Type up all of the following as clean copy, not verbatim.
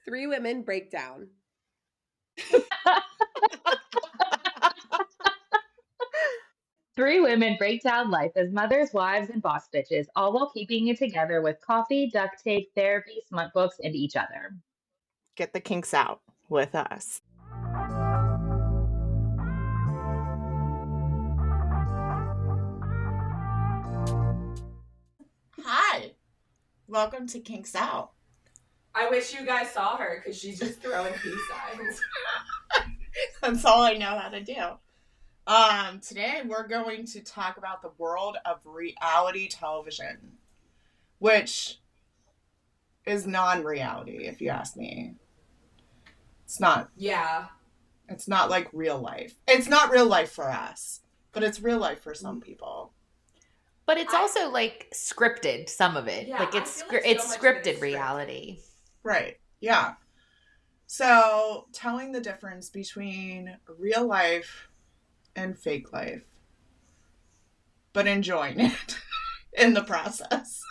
Three women break down. Three women break down life as mothers, wives, and boss bitches, all while keeping it together with coffee, duct tape, therapy, smut books, and each other. Get the kinks out with us. Hi. Welcome to Kinks Out. I wish you guys saw her because she's just throwing peace signs. That's all I know how to do. Today we're going to talk about the world of reality television, which is non-reality, if you ask me. It's not. Yeah. It's not like real life. It's not real life for us, but it's real life for some people. But it's also like scripted, some of it. Yeah, like it's I feel like it's so much of it scripted is reality. Right. Yeah. So, telling the difference between real life and fake life, but enjoying it in the process.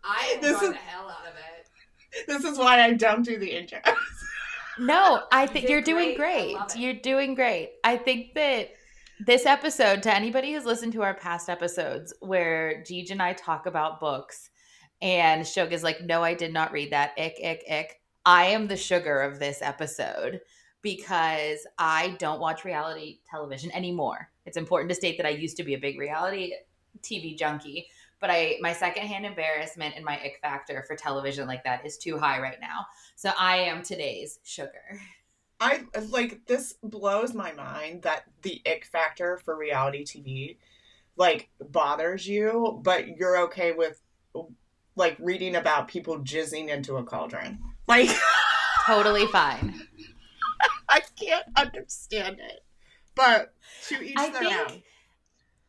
I enjoy the hell out of it. This is why I don't do the intros. No, I think did you're doing great. I great. love it. You're doing great. I think that this episode, to anybody who's listened to our past episodes where Jeej and I talk about books and Shug is like, no, I did not read that. Ick, ick, ick. I am the sugar of this episode because I don't watch reality television anymore. It's important to state that I used to be a big reality TV junkie, but my secondhand embarrassment and my ick factor for television like that is too high right now. So I am today's sugar. I like this blows my mind that the ick factor for reality TV like bothers you, but you're okay with like reading about people jizzing into a cauldron. Like Totally fine. I can't understand it. But to each their own.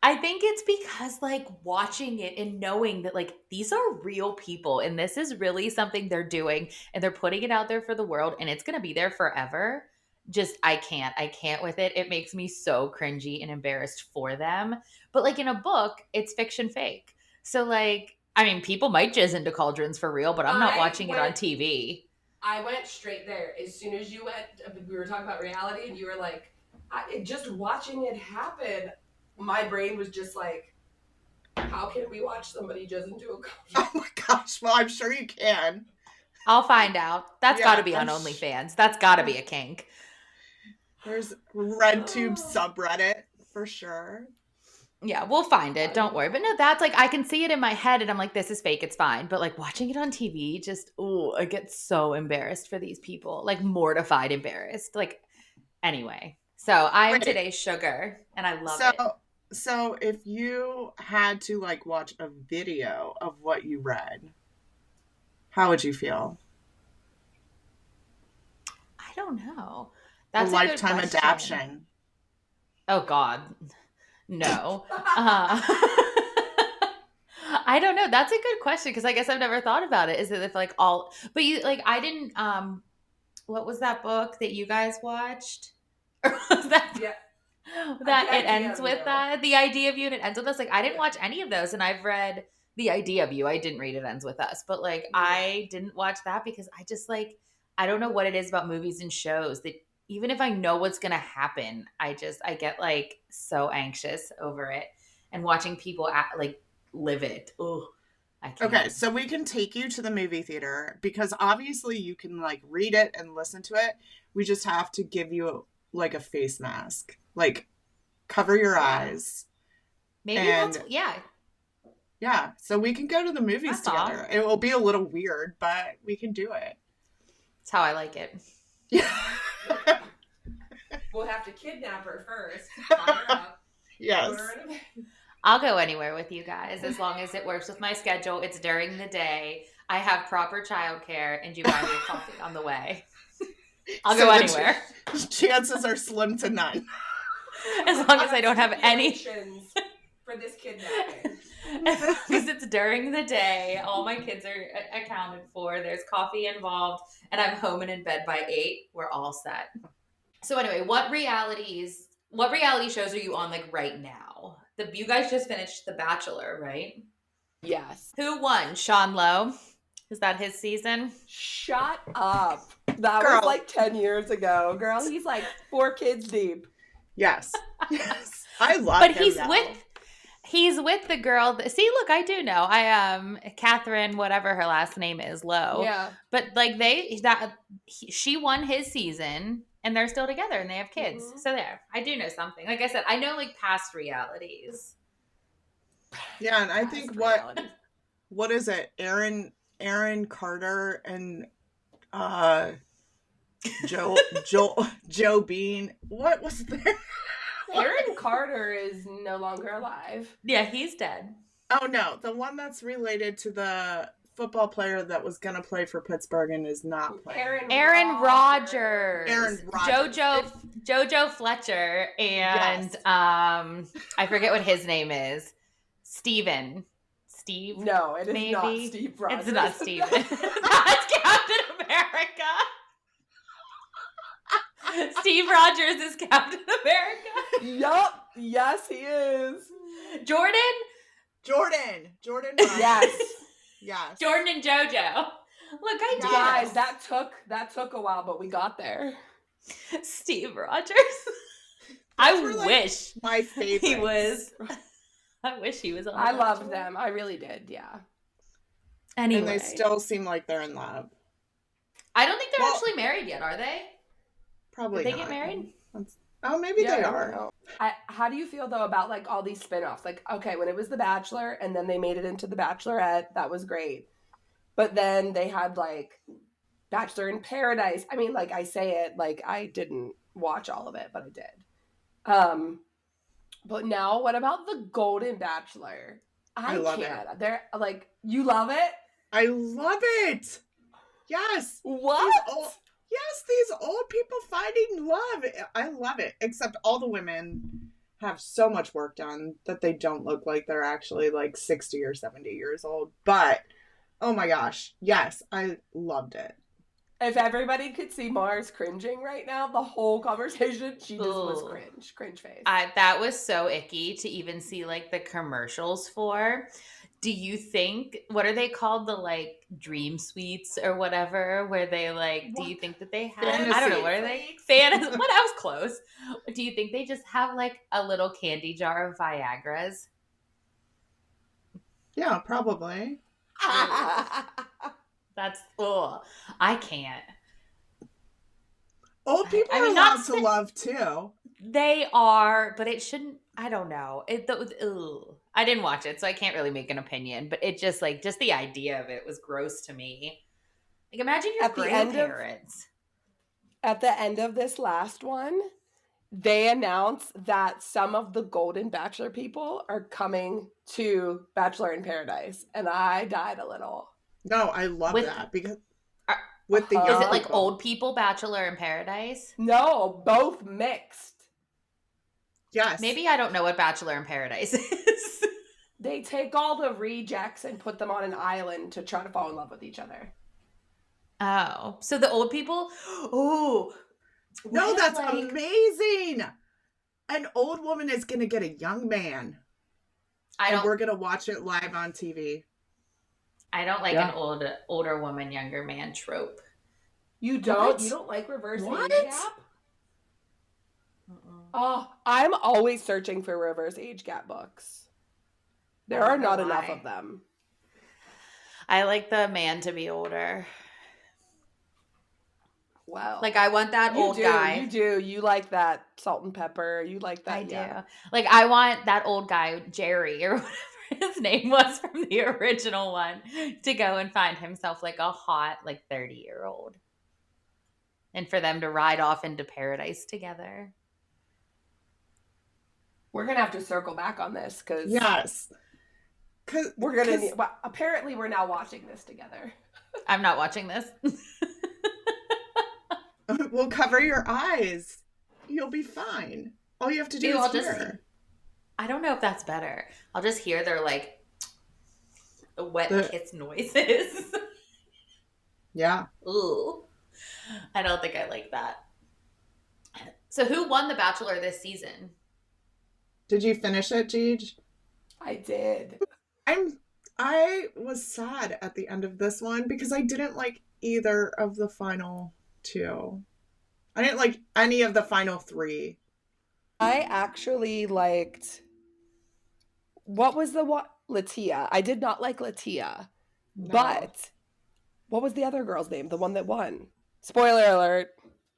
I think it's because like watching it and knowing that like these are real people and this is really something they're doing and they're putting it out there for the world and it's going to be there forever. Just I can't with it. It makes me so cringy and embarrassed for them. But like in a book, it's fiction fake. So like I mean, people might jizz into cauldrons for real, but I'm not watching it on TV. I went straight there. As soon as you went, we were talking about reality and you were like, just watching it happen, my brain was just like, how can we watch somebody jizz into a cauldron? Oh my gosh, well, I'm sure you can. I'll find out. That's got to be on OnlyFans. That's got to be a kink. There's RedTube subreddit for sure. Yeah, we'll find it. Don't worry. But no, that's like, I can see it in my head and I'm like, this is fake. It's fine. But like watching it on TV, just, I get so embarrassed for these people. Like mortified, embarrassed. Like, anyway. So I'm today's sugar and I love it. So if you had to like watch a video of what you read, how would you feel? I don't know. That's a lifetime adaptation. Oh God. No. I don't know. That's a good question because I guess I've never thought about it. Is it if like all, but you like, I didn't, what was that book that you guys watched? Or was that, yeah. That it ends with that? The Idea of You and It Ends With Us. Like, I didn't watch any of those and I've read The Idea of You. I didn't read It Ends With Us, but like, I didn't watch that because I just like, I don't know what it is about movies and shows that even if I know what's going to happen, I get like so anxious over it and watching people like live it. Oh, I can't. Okay, so we can take you to the movie theater because obviously you can like read it and listen to it. We just have to give you like a face mask, like cover your eyes. Maybe that's, Yeah, so we can go to the movies together. It will be a little weird, but we can do it. That's how I like it. Yeah. We'll have to kidnap her first. Tie her up. Yes. I'll go anywhere with you guys as long as it works with my schedule. It's during the day. I have proper childcare and you buy me a coffee on the way. I'll go anywhere. Chances are slim to none. As long as I don't have any for this kidnapping. Because it's during the day, all my kids are accounted for. There's coffee involved, and I'm home and in bed by 8. We're all set. So anyway, what reality shows are you on like right now? You guys just finished The Bachelor, right? Yes. Who won? Sean Lowe? Is that his season? Shut up. That Girl. was like 10 years ago. Girl, he's like 4 kids deep. Yes. Yes. I love But him though. he's with the girl see, look, I do know. Catherine, whatever her last name is, Lowe. Yeah. But like she won his season and they're still together and they have kids. Mhm. So there. I do know something. Like I said, I know like past realities. Yeah, and I Past think reality. what is it? Aaron Carter and Joe Bean. What was there? Aaron Carter is no longer alive. Yeah, he's dead. Oh no, the one that's related to the football player that was gonna play for Pittsburgh and is not playing. Aaron Rodgers. Aaron Rodgers. Jojo Fletcher and Yes. I forget what his name is. Steve. No, it is Maybe. not Steve Rogers. It's not Steven. That's Captain America. Steve Rogers is Captain America. Yup. Yes, he is. Jordan Jordan. Yes. Yes. Jordan and JoJo. Look, I did. Guys, that took a while, but we got there. Steve Rogers. Those were, like, wish my favorite. he was. I wish he was on. I The loved Bachelor. them. I really did. Yeah. Anyway, And they still seem like they're in love. I don't think they're Well- actually married yet, are they? Probably Did they not. get married? Oh, maybe Yeah, they I don't are. know. How do you feel though about like all these spin-offs? Like, okay, when it was The Bachelor and then they made it into The Bachelorette, that was great. But then they had like Bachelor in Paradise. I mean, like I say it like I didn't watch all of it, but I did. But now what about The Golden Bachelor? I love can't. They're like, you love it? I love it. Yes. What? These old people finding love. I love it. Except all the women have so much work done that they don't look like they're actually like 60 or 70 years old. But, oh my gosh. Yes, I loved it. If everybody could see Mars cringing right now, the whole conversation, she just was Ugh. cringe face. That was so icky to even see like the commercials for. Do you think, what are they called? The like dream suites or whatever, where they like, do you think that they have, I don't know, what are they? Fantasy. What, I was close. Do you think they just have like a little candy jar of Viagra's? Yeah, probably. That's, I can't. Old people I are mean, not allowed to love too. They are, but it shouldn't, I don't know. I didn't watch it, so I can't really make an opinion, but it just like, just the idea of it was gross to me. Like, imagine your At the end of- grandparents. At the end of this last one, they announced that some of the Golden Bachelor people are coming to Bachelor in Paradise, and I died a little. No, I love With- that because Are- with the Is young Is it like people. old people Bachelor in Paradise? No, both mixed. Yes. Maybe I don't know what Bachelor in Paradise is. They take all the rejects and put them on an island to try to fall in love with each other. Oh, so the old people? Oh, No, what if, that's like- amazing. An old woman is going to get a young man. And we're going to watch it live on TV. I don't like Yeah. an older woman, younger man trope. You don't? What? You don't like reverse What? age gap? Oh, I'm always searching for reverse age gap books. There I are don't know not enough why. of them. I like the man to be older. Well, Like, I want that you old do, guy. You do. You like that salt and pepper. You like that. I do. Yeah. Like, I want that old guy, Jerry, or whatever his name was from the original one, to go and find himself like a hot, like 30-year-old. And for them to ride off into paradise together. We're gonna have to circle back on this because Yes. Cause, we're gonna. 'cause- Need, well, apparently, we're now watching this together. I'm not watching this. We'll cover your eyes. You'll be fine. All you have to do Ew, is I'll just- hear. I don't know if that's better. I'll just hear their like wet The- kiss noises. Yeah. Ooh. I don't think I like that. So who won The Bachelor this season? Did you finish it, Jeej? I did. I was sad at the end of this one because I didn't like either of the final two. I didn't like any of the final three. I actually liked, what was the one? Latia. I did not like Latia. No. But what was the other girl's name? The one that won. Spoiler alert.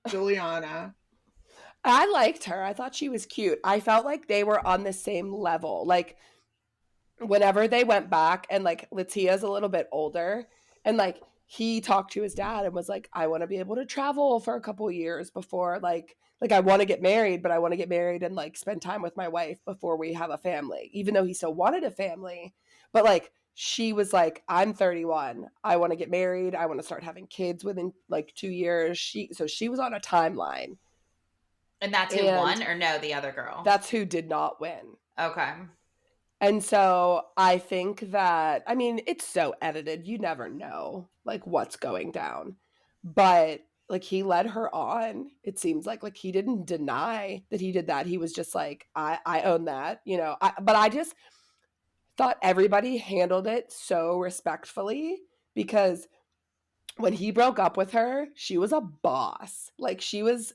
Juliana. I liked her. I thought she was cute. I felt like they were on the same level. Like, whenever they went back, and like Latia's a little bit older, and like he talked to his dad and was like, I want to be able to travel for a couple years before like I want to get married, but I want to get married and like spend time with my wife before we have a family, even though he still wanted a family. But like she was like, I'm 31. I want to get married. I want to start having kids within like 2 years. She was on a timeline. And that's who won, or no, the other girl? That's who did not win. Okay. And so I think that, I mean, it's so edited. You never know like what's going down. But like he led her on. It seems like he didn't deny that he did that. He was just like, I own that, you know. But I just thought everybody handled it so respectfully, because when he broke up with her, she was a boss. Like she was.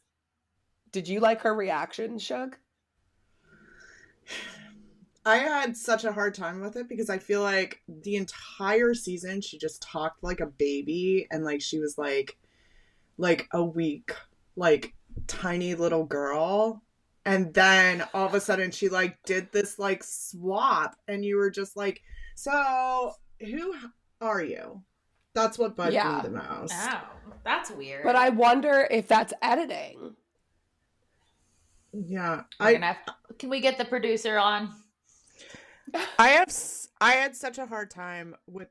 Did you like her reaction, Shug? I had such a hard time with it because I feel like the entire season she just talked like a baby, and like she was like a weak, like tiny little girl. And then all of a sudden she like did this like swap, and you were just like, so who are you? That's what bugged me the most. Oh, that's weird. But I wonder if that's editing. Yeah. Can we get the producer on? I had such a hard time with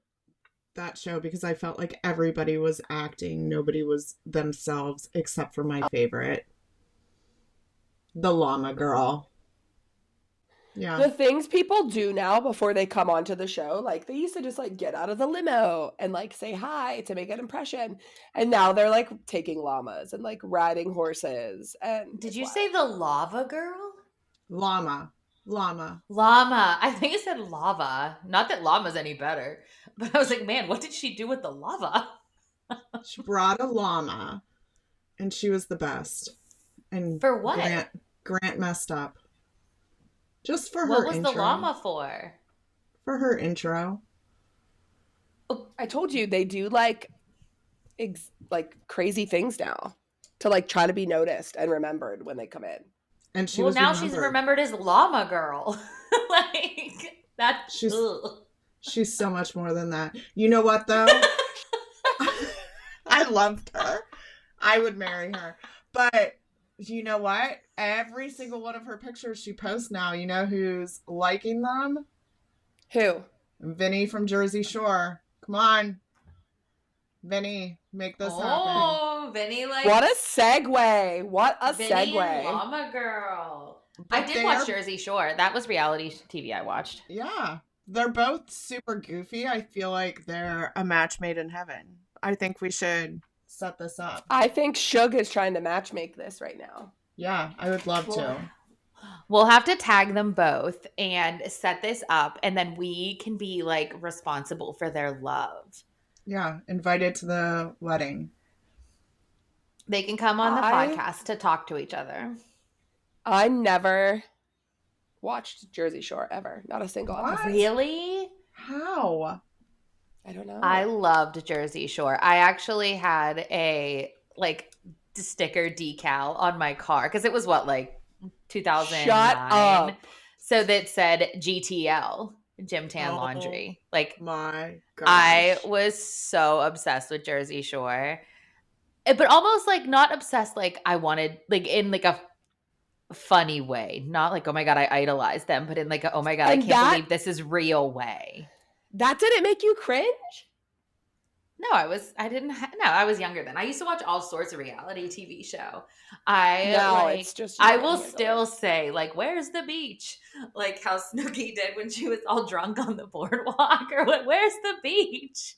that show because I felt like everybody was acting. Nobody was themselves except for my favorite, the llama girl. Yeah. The things people do now before they come onto the show, like they used to just like get out of the limo and like say hi to make an impression. And now they're like taking llamas and like riding horses. And did you say the lava girl? Llama. I think it said lava. Not that llama's any better, but I was like, man, what did she do with the lava? She brought a llama, and she was the best. And for what? Grant messed up. Just for her intro. What was intro. the llama for? For her intro. I told you they do like crazy things now to like try to be noticed and remembered when they come in. And she she's remembered as llama girl. Like that. She's so much more than that. You know what though? I loved her. I would marry her. But you know what? Every single one of her pictures she posts now, you know who's liking them? Who? Vinny from Jersey Shore. Come on. Vinny, make this happen. Oh, Vinny, like what a segue! What a Vinny segue! And llama girl. I did watch Jersey Shore. That was reality TV I watched. Yeah, they're both super goofy. I feel like they're a match made in heaven. I think we should set this up. I think Shug is trying to match make this right now. Yeah, I would love to. We'll have to tag them both and set this up, and then we can be like responsible for their love. Yeah, invited to the wedding. They can come on the podcast to talk to each other. I never watched Jersey Shore ever. Not a single episode. Really? How? I don't know. I loved Jersey Shore. I actually had a like sticker decal on my car because it was what, like 2009. Shut up. So that said GTL, Gym Tan Laundry. Like my gosh. I was so obsessed with Jersey Shore. But almost like not obsessed, like I wanted, like in like a funny way. Not like, oh my God, I idolize them, but in like a, oh my God, I can't believe this is real way. That didn't make you cringe? No, I was younger then. I used to watch all sorts of reality TV show. I will still say, like, where's the beach? Like how Snooki did when she was all drunk on the boardwalk, or where's the beach?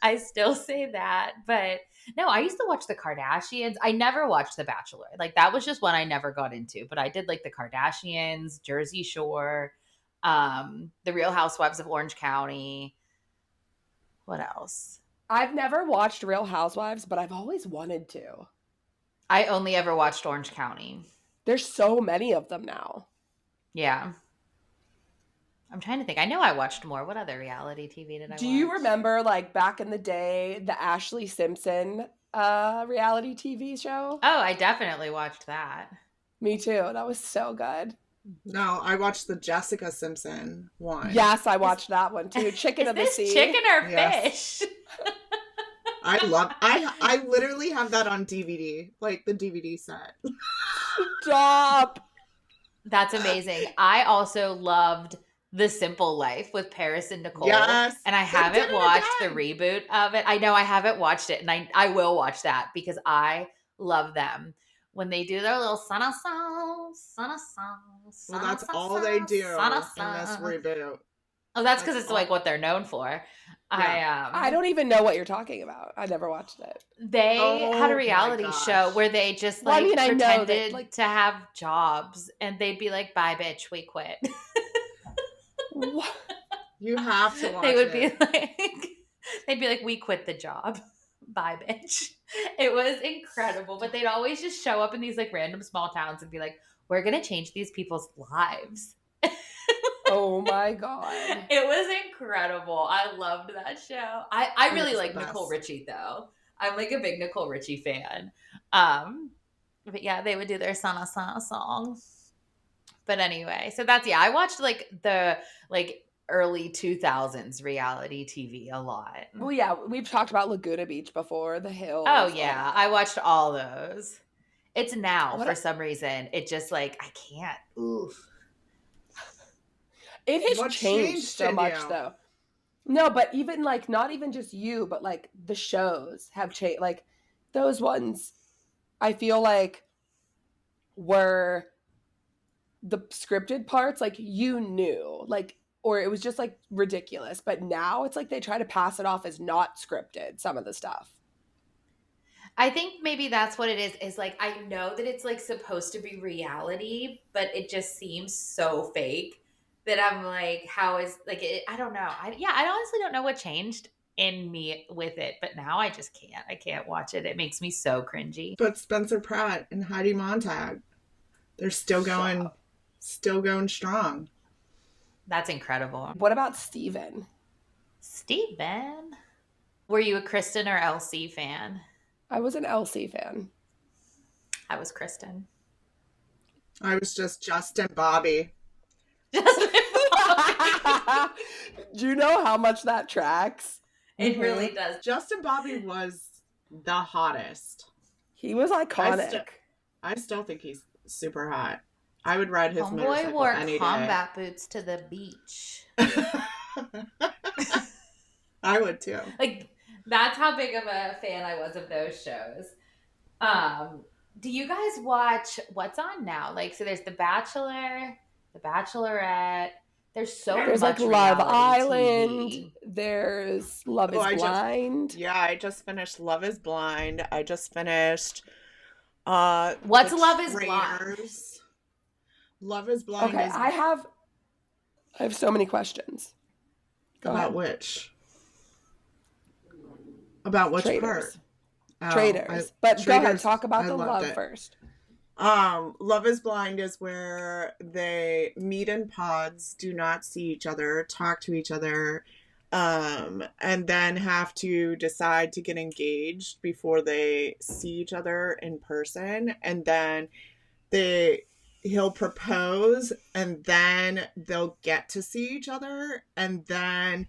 I still say that. But no, I used to watch the Kardashians. I never watched The Bachelor. Like that was just one I never got into. But I did like the Kardashians, Jersey Shore, the Real Housewives of Orange County. What else? I've never watched Real Housewives, but I've always wanted to. I only ever watched Orange County. There's so many of them now. Yeah. I'm trying to think. I know I watched more. What other reality TV did I watch? Do you remember, like, back in the day, the Ashley Simpson reality TV show? Oh, I definitely watched that. Me too. That was so good. No, I watched the Jessica Simpson one. Yes, I watched that one too. Chicken Is of the this Sea. chicken or Yes. fish? I literally have that on DVD, like the DVD set. Stop. That's amazing. I also loved The Simple Life with Paris and Nicole. Yes. And I They haven't did it watched the again. reboot of it. I know I haven't watched it, and I will watch that because I love them. When they do their little sana song, sana song, Well, sana that's song, all they do sana in this song. reboot. Oh, that's because That's it's all. like what they're known for. I don't even know what you're talking about. I never watched it. They had Oh a my reality gosh. show where they just Well, I like mean, I know that, pretended like- to have jobs, and they'd be like, "Bye, bitch, we quit." What? You have to watch They would it. be like, they'd be like, "We quit the job." Bye, bitch. It was incredible, but they'd always just show up in these like random small towns and be like, "We're gonna change these people's lives." Oh my God. It was incredible. I loved that show. I really It's like the Nicole best. Richie though. I'm like a big Nicole Richie fan. But yeah, they would do their Sana Sana song. But anyway, so that's I watched like the like early 2000s reality TV a lot. Well, yeah, we've talked about Laguna Beach before, The Hills. Oh all yeah, that. I watched all those. It's now What for a- some reason it just like I can't. Oof. It has What changed changed so in much, you? though. No, but even like not even just you, but like the shows have changed. Like those ones, I feel like were the scripted parts. Like you knew, like, or it was just like ridiculous. But now it's like they try to pass it off as not scripted. Some of the stuff. I think maybe that's what it is like I know that it's like supposed to be reality, but it just seems so fake that I'm like, how is like it, I don't know. I honestly don't know what changed in me with it, but now I just can't. I can't watch it. It makes me so cringy. But Spencer Pratt and Heidi Montag, they're still going strong. That's incredible. What about Steven? Steven, were you a Kristen or Elsie fan? I was an Elsie fan. I was Kristen. I was just Justin Bobby. Do you know how much that tracks? It really does. Justin Bobby was the hottest. He was iconic. I still think he's super hot. I would ride his Homeboy motorcycle wore any combat boots to the beach. day. I would too. Like that's how big of a fan I was of those shows. Do you guys watch what's on now? Like, so there's The Bachelor, The Bachelorette. There's There's much like Love reality Island. TV. There's Love Oh, is Blind. Yeah, I just finished Love is Blind. I just finished What's The Love is Blind? Traitors. Love is Blind Okay, is I have so many questions. Go about ahead. which? About which Traitors. part? Oh, Traitors. But go ahead, Traitors, talk about I the loved love it. first. Love is Blind is where they meet in pods, do not see each other, talk to each other, and then have to decide to get engaged before they see each other in person. And then he'll propose, and then they'll get to see each other, and then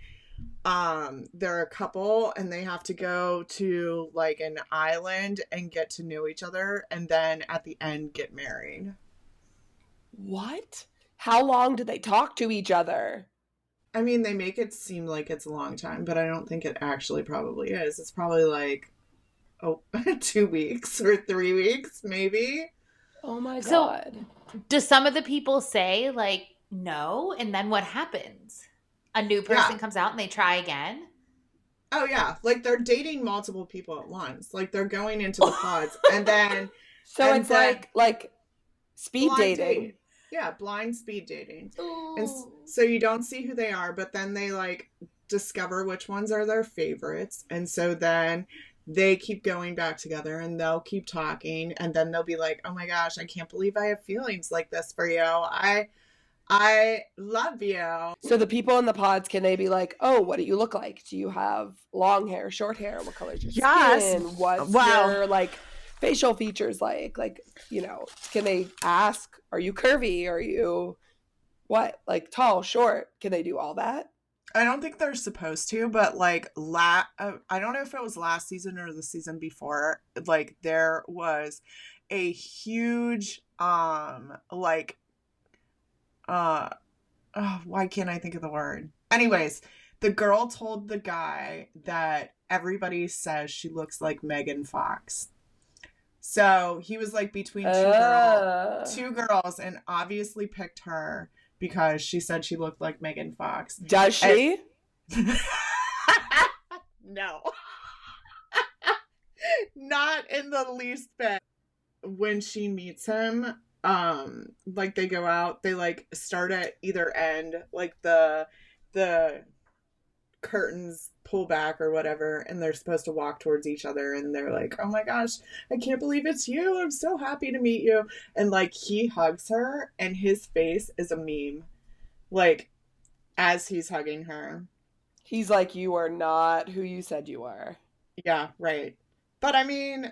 they're a couple and they have to go to like an island and get to know each other, and then at the end get married. What? How long did they talk to each other? I mean, they make it seem like it's a long time, but I don't think it actually probably is. It's probably like 2 weeks or 3 weeks maybe. Oh my So- God. Do some of the people say like no, and then what happens? A new person Yeah. comes out and they try again. Oh yeah, like they're dating multiple people at once. Like they're going into the pods and then So And it's then- like speed blind dating. date. Yeah, blind speed dating. Ooh. And so you don't see who they are, but then they like discover which ones are their favorites. And so then they keep going back together and they'll keep talking. And then they'll be like, oh my gosh, I can't believe I have feelings like this for you. I love you. So the people in the pods, can they be like, oh, what do you look like? Do you have long hair, short hair? What color's your skin? What's your like facial features like? Like, you know, can they ask, are you curvy? Are you what? Like tall, short? Can they do all that? I don't think they're supposed to, but like I don't know if it was last season or the season before, like there was a huge like why can't I think of the word? Anyways, the girl told the guy that everybody says she looks like Megan Fox. So he was like between two girls and obviously picked her because she said she looked like Megan Fox. Does she? No. Not in the least bit. When she meets him, like they go out, they like start at either end, like the curtains pull back or whatever, and they're supposed to walk towards each other, and they're like, oh my gosh, I can't believe it's you, I'm so happy to meet you. And like he hugs her and his face is a meme, like as he's hugging her. He's like, you are not who you said you are. Yeah, right. But I mean,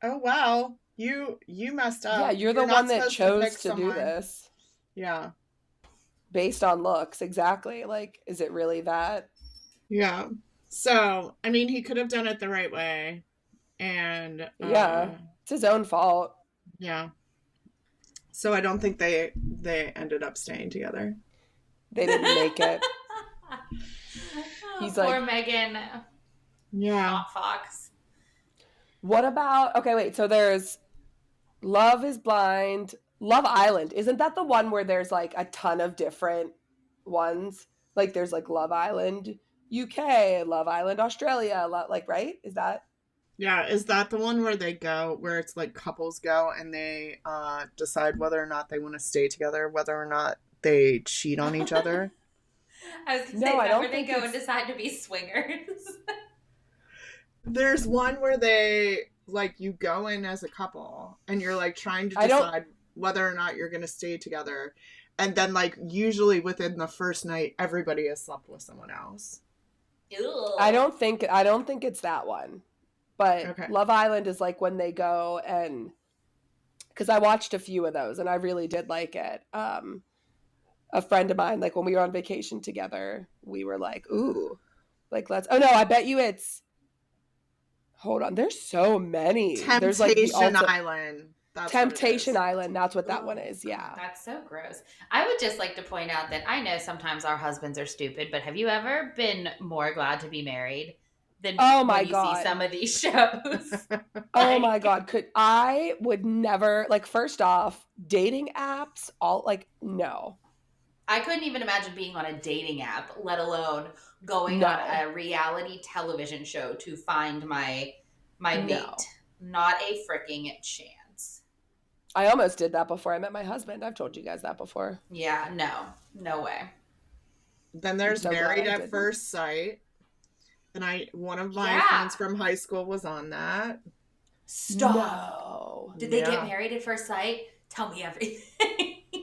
oh wow, you messed up. Yeah, you're the one that chose to do this. Yeah. Based on looks, exactly. Like, is it really that? Yeah. So, I mean, he could have done it the right way. And yeah, it's his own fault. Yeah. So I don't think they ended up staying together. They didn't make it. He's poor like, Megan. Yeah. Not Fox. What about, okay, wait, so there's Love is Blind, Love Island. Isn't that the one where there's like a ton of different ones? Like there's like Love Island UK, Love Island Australia, like, right? Is that? Yeah, is that the one where they go, where it's like couples go and they decide whether or not they want to stay together, whether or not they cheat on each other? I was going to say, I don't where they think go and decide to be swingers. There's one where they, like, you go in as a couple and you're like trying to decide whether or not you're going to stay together. And then like usually within the first night, everybody has slept with someone else. Ew. I don't think it's that one. But okay. Love Island is like when they go and, because I watched a few of those and I really did like it. A friend of mine, like when we were on vacation together, we were like, ooh, like I bet you it's, hold on, there's so many. There's like Island. Temptation Island, that's what that one is, yeah. That's so gross. I would just like to point out that I know sometimes our husbands are stupid, but have you ever been more glad to be married than when you see some of these shows? Oh my God. I would never, like, first off, dating apps, no. I couldn't even imagine being on a dating app, let alone going on a reality television show to find my mate. Not a freaking chance. I almost did that before I met my husband. I've told you guys that before. Yeah, no way. Then there's Married at First Sight. And one of my friends from high school was on that. Stop. No. Did they get married at first sight? Tell me everything.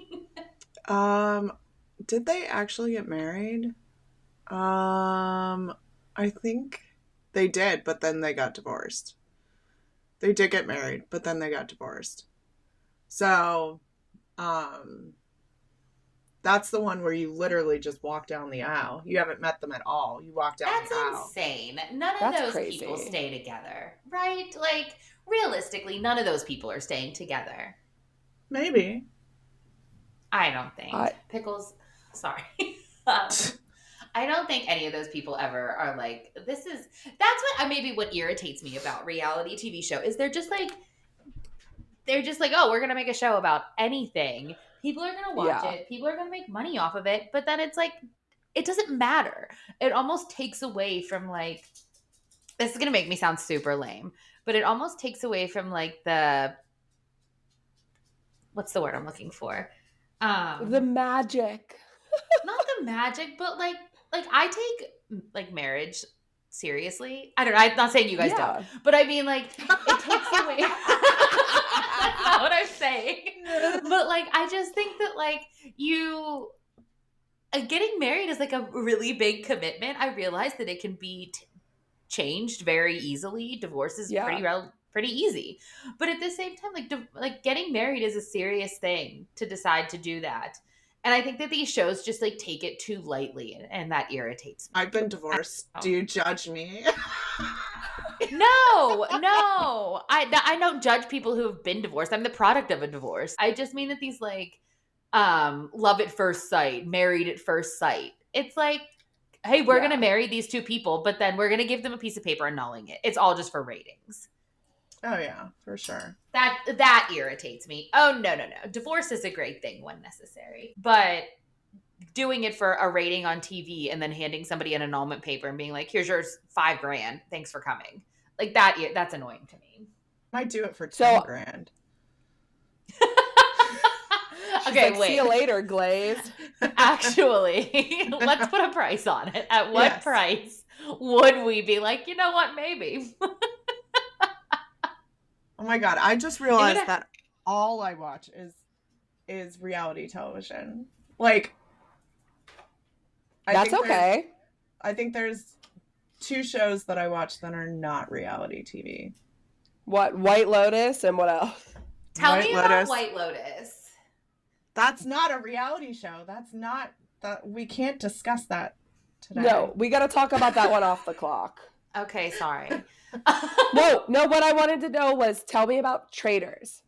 Did they actually get married? I think they did, but then they got divorced. They did get married, but then they got divorced. So, that's the one where you literally just walk down the aisle. You haven't met them at all. You walk down the aisle. That's insane. None of those people stay together, right? Like, realistically, none of those people are staying together. Maybe. I don't think. Pickles, sorry. I don't think any of those people ever are like, that's what irritates me about reality TV show is they're just like, oh, we're going to make a show about anything. People are going to watch it. People are going to make money off of it. But then it's like, it doesn't matter. It almost takes away from like, this is going to make me sound super lame, but it almost takes away from like what's the word I'm looking for? The magic. Not the magic, but like like I take like marriage seriously. I don't know. I'm not saying you guys Yeah. don't, but I mean like it takes away. That's not what I'm saying. But like I just think that like you getting married is like a really big commitment. I realize that it can be changed very easily. Divorce is Yeah. pretty easy, but at the same time, like getting married is a serious thing to decide to do that. And I think that these shows just like take it too lightly, and that irritates me. I've been divorced. Do you judge me? No, I don't judge people who have been divorced. I'm the product of a divorce. I just mean that these like love at first sight, married at first sight. It's like, hey, we're Yeah. going to marry these two people, but then we're going to give them a piece of paper annulling it. It's all just for ratings. Oh yeah, for sure. That irritates me. Oh, no. Divorce is a great thing when necessary. But doing it for a rating on TV and then handing somebody an annulment paper and being like, here's yours $5,000. Thanks for coming. Like that's annoying to me. Might do it for 10 grand. Okay, like, wait. See you later, Glazed. Actually, let's put a price on it. At what price would we be like, you know what, maybe? Oh my God, I just realized that all I watch is reality television. Like, That's okay. I think there's 2 shows that I watch that are not reality TV. What, White Lotus and what else? Tell me about White Lotus. That's not a reality show. That's not that. We can't discuss that today. No, we got to talk about that one off the clock. Okay, sorry. No, what I wanted to know was tell me about Traitors.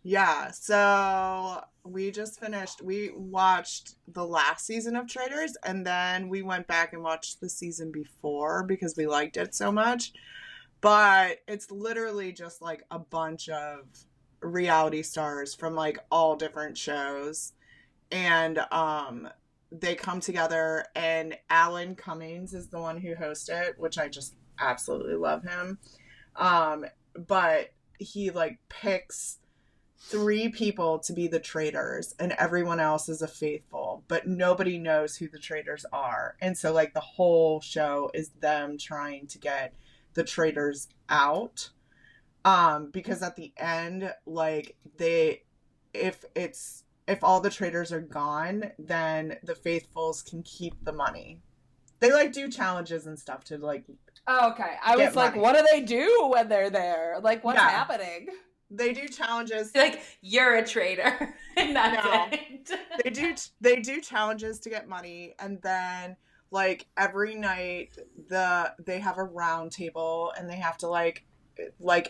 Yeah, so we just finished. We watched the last season of Traitors, and then we went back and watched the season before because we liked it so much. But it's literally just like a bunch of reality stars from like all different shows, and they come together, and Alan Cummings is the one who hosts it, which I just absolutely love him. But he like picks 3 people to be the traitors, and everyone else is a faithful, but nobody knows who the traitors are. And so like the whole show is them trying to get the traitors out. Because at the end, like if all the traitors are gone, then the faithfuls can keep the money. They like do challenges and stuff to like. Oh, okay. I was like, what do they do when they're there? Like, what's happening? They do challenges. Like, you're a traitor. And that's it. They do challenges to get money, and then like every night they have a round table, and they have to like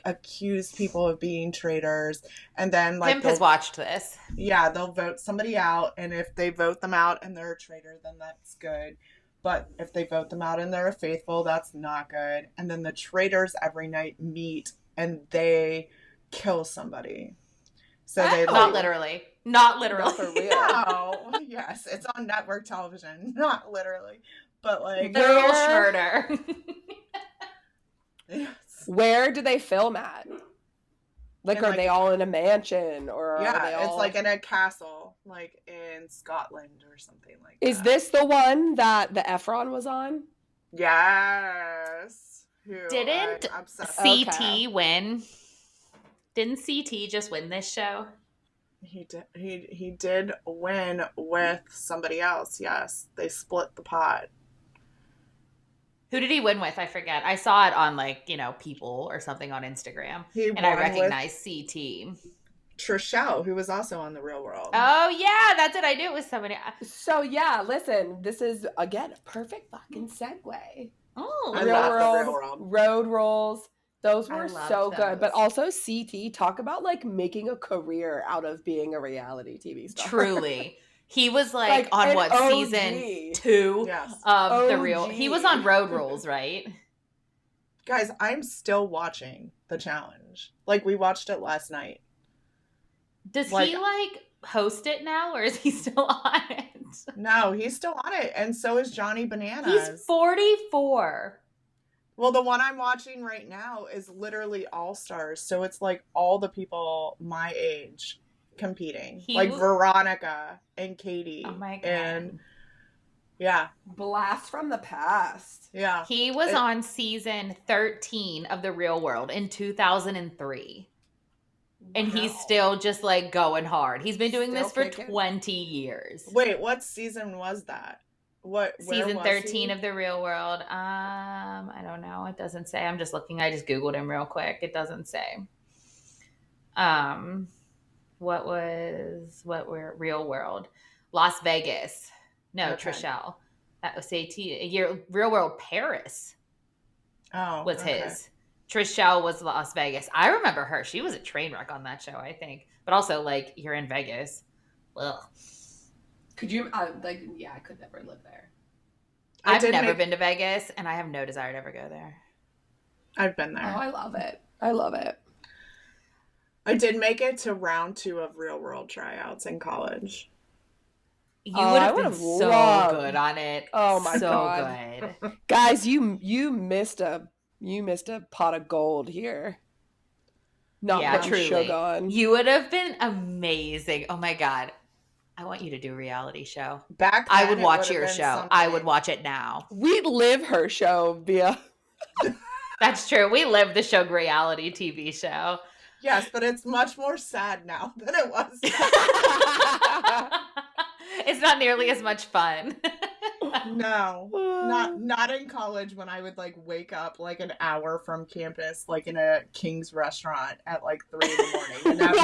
accuse people of being traitors, and then like Pimp has watched this. Yeah, they'll vote somebody out, and if they vote them out and they're a traitor, then that's good. But if they vote them out and they're a faithful, that's not good. And then the traitors every night meet and they kill somebody. So they not literally. Not for real. No. Yes, it's on network television. Not literally. But like literal murder. Yes. Where do they film at? Like, are they all in a mansion, or are they all... it's like in a castle, like in Scotland or something like that. Is this the one that the Efron was on? Yes. Didn't CT win? Didn't CT just win this show? He did. He did win with somebody else. Yes, they split the pot. Who did he win with? I forget. I saw it on like, People or something on Instagram. And I recognized CT. Trishelle, who was also on The Real World. Oh, yeah. That's it. I knew it was somebody. So, yeah, listen. This is, again, a perfect fucking segue. Oh, I love The Real World. Road Rules. Those were so good. But also CT, talk about like making a career out of being a reality TV star. Truly. He was like on what, OG. season 2 of OG. The Real. He was on Road Rules, right? Guys, I'm still watching The Challenge. Like, we watched it last night. Does he like host it now, or is he still on it? No, he's still on it, and so is Johnny Bananas. He's 44. Well, the one I'm watching right now is literally All Stars, so it's like all the people my age competing, like Veronica and Katie. Oh my God. And Yeah. Blast from the past. Yeah. He was on season 13 of The Real World in 2003. And he's Wow. still just like going hard. He's been doing Still this for kicking. 20 years. Wait, what season was that? Where Season was 13 he? of The Real World. I don't know. It doesn't say. I'm just looking. I just Googled him real quick. It doesn't say. What were Real World? Las Vegas. No, Okay. Trishelle. That was Real World Paris Oh, was okay. his. Trishelle was Las Vegas. I remember her. She was a train wreck on that show, I think. But also, like, you're in Vegas. Ugh. Could you yeah, I could never live there. I've never been to Vegas, and I have no desire to ever go there. I've been there. Oh, I love it. I love it. I did make it to round 2 of Real World tryouts in college. You would have been so good on it. Oh my God. Good. Guys, you missed a pot of gold here. Not putting truly. sugar on. You would have been amazing. Oh my God. I want you to do a reality show. Back then, I would watch your show. Something. I would watch it now. We'd live her show via. That's true. We live the show reality TV show. Yes, but it's much more sad now than it was. It's not nearly as much fun. No, not in college when I would like wake up like an hour from campus, like in a King's restaurant at like 3 a.m. and have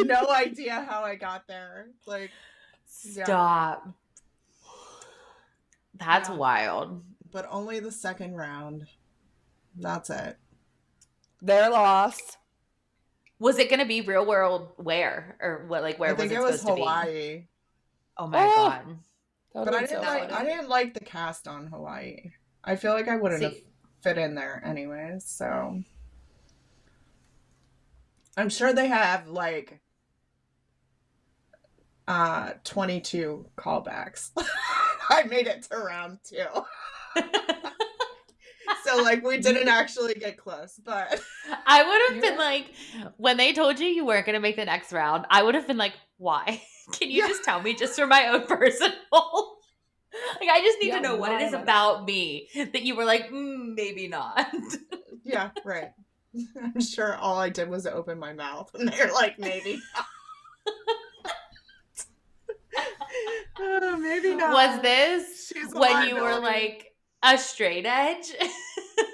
no idea how I got there. Like, stop. Yeah. That's wild. But only the second round. That's it. They're lost. Was it going to be Real World where? Or what? Like where was it supposed to be? Hawaii. Oh my God. But I didn't like the cast on Hawaii. I feel like I wouldn't have fit in there anyways, so I'm sure they have like 22 callbacks. I made it to round 2. So like we didn't actually get close, but I would have been like, when they told you weren't going to make the next round, I would have been like, why? Can you just tell me just for my own personal? Like, I just need to know what it is about me that you were like, maybe not. Yeah, right. I'm sure all I did was open my mouth and they're like, maybe not. Maybe not. Was this when you were like a straight edge?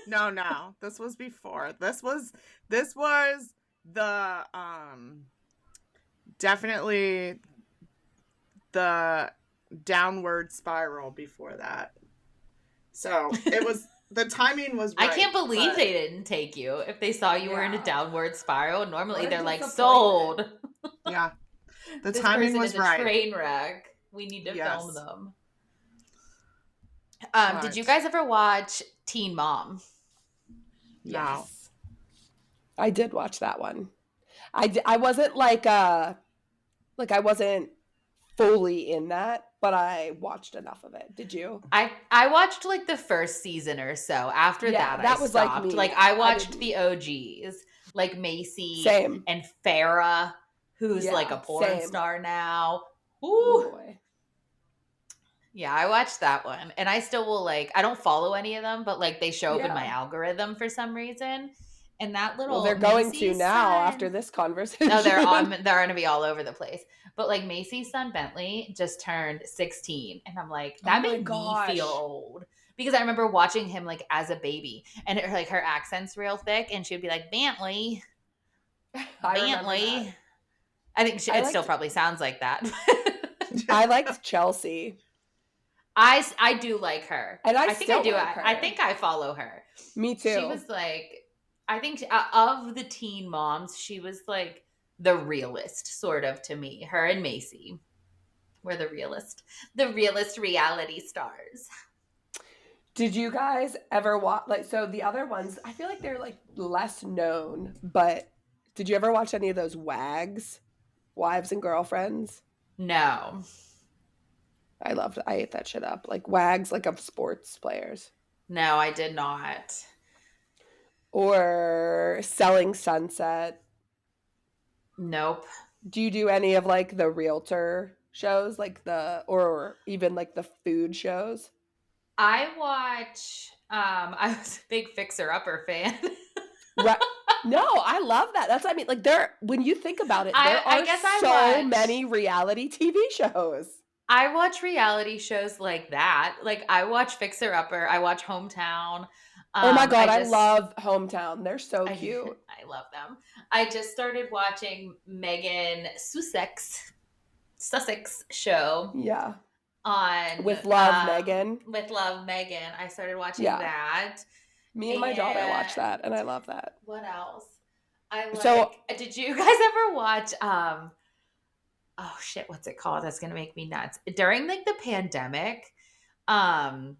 No. This was before. This was the definitely the downward spiral before that. So it was the timing was right. I can't believe they didn't take you if they saw you were in a downward spiral. Normally they're like, sold. Yeah. The this timing was right. A train wreck. We need to film them. Did you guys ever watch Teen Mom? Yes. I did watch that one. I wasn't I wasn't fully in that, but I watched enough of it. Did you? I watched like the first season or so. After that I was stopped. like me. Like I watched the OGs, like Macy and Farrah, who's like a porn star now. Ooh. Oh boy. Yeah, I watched that one. And I still will I don't follow any of them, but like they show up in my algorithm for some reason. And that little they're going Macy's to now son, after this conversation. No, they're going to be all over the place. But like Macy's son Bentley just turned 16. And I'm like, that made me feel old. Because I remember watching him like as a baby. And her accent's real thick. And she'd be like, Bentley. Bentley. I think it still probably sounds like that. I liked Chelsea. I do like her. And I think I do. I think I follow her. Me too. She was like, I think of the teen moms, she was like the realist sort of to me. Her and Macy were the realist reality stars. Did you guys ever watch so the other ones, I feel like they're like less known, but did you ever watch any of those WAGs? Wives and Girlfriends? No. I ate that shit up. Like WAGs, like of sports players. No, I did not. Or Selling Sunset. Nope. Do you do any of like the realtor shows, like or even like the food shows? I watch. I was a big Fixer Upper fan. Right. No, I love that. That's what I mean. Like when you think about it, there I are guess I so watch- many reality TV shows. I watch reality shows like that. Like I watch Fixer Upper. I watch Hometown. Oh my God, I just- love Hometown. They're so cute. I love them. I just started watching Megan Sussex show Yeah. on With Love, Megan. With Love, Megan. I started watching Yeah. that. Me and my daughter watch that, and I love that. What else? I like. So- Did you guys ever watch? Oh shit, what's it called? That's gonna make me nuts. During like the pandemic, House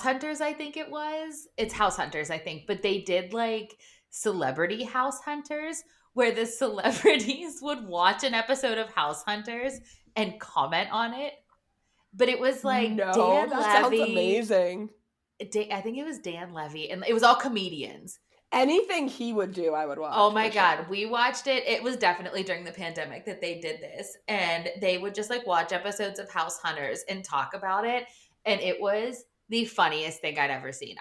Hunters, I think it was. It's House Hunters, I think, but they did like celebrity House Hunters where the celebrities would watch an episode of House Hunters and comment on it. But it was like no, Dan that Levy. sounds amazing. I think it was Dan Levy, and it was all comedians. Anything he would do, I would watch. Oh my for God. sure. We watched it. It was definitely during the pandemic that they did this. And they would just like watch episodes of House Hunters and talk about it. And it was the funniest thing I'd ever seen.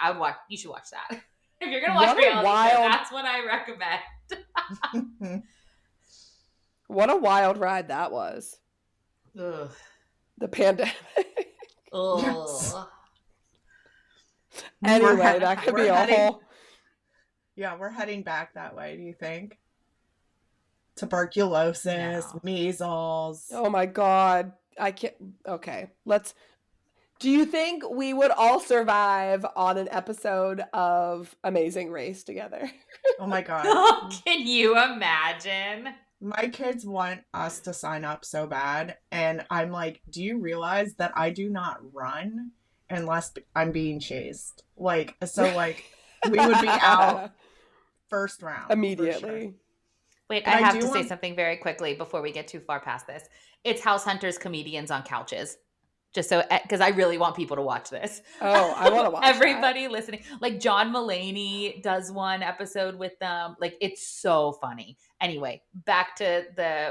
You should watch that. If you're going to watch What a reality show, wild- that's what I recommend. What a wild ride that was. Ugh. The pandemic. Ugh. Yes. Anyway, that could be a whole. Yeah, we're heading back that way, do you think? Tuberculosis, No. measles. Oh my God. I can't. Okay. Do you think we would all survive on an episode of Amazing Race together? Oh my God. Can you imagine? My kids want us to sign up so bad. And I'm like, do you realize that I do not run unless I'm being chased? Like, so like, we would be out first round. for Immediately. sure. Wait, But I I have do to say want- something very quickly before we get too far past this. It's House Hunters comedians on couches. Just so, because I really want people to watch this. Oh, I want to watch Everybody listening. Like John Mulaney does one episode with them. Like it's so funny. Anyway, back to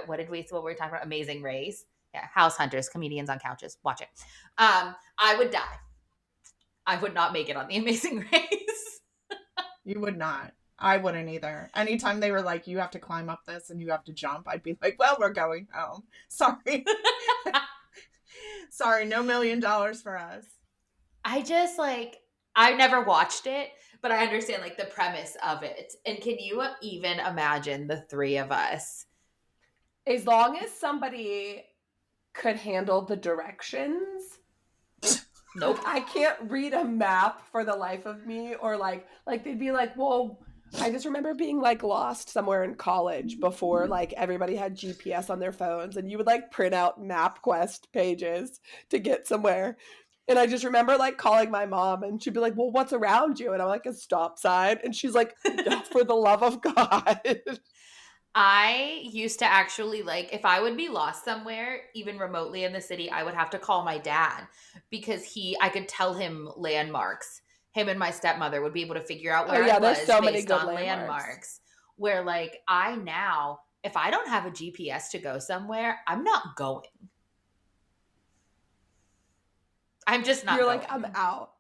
what were we talking about? Amazing Race. Yeah, House Hunters, comedians on couches. Watch it. I would die. I would not make it on the Amazing Race. You would not. I wouldn't either. Anytime they were like, you have to climb up this and you have to jump, I'd be like, well, we're going home. Sorry. Sorry, no $1 million for us. I just I never watched it, but I understand like the premise of it. And can you even imagine the three of us? As long as somebody could handle the directions. Nope. I can't read a map for the life of me, or like they'd be like, well, I just remember being like lost somewhere in college before like everybody had GPS on their phones, and you would like print out MapQuest pages to get somewhere. And I just remember like calling my mom, and she'd be like, well, what's around you? And I'm like, a stop sign. And she's like, for the love of God. I used to actually if I would be lost somewhere, even remotely in the city, I would have to call my dad because I could tell him landmarks. Him and my stepmother would be able to figure out where I was there's so many based good on landmarks. Where I now, if I don't have a GPS to go somewhere, I'm not going. I'm just not You're going. like, I'm out.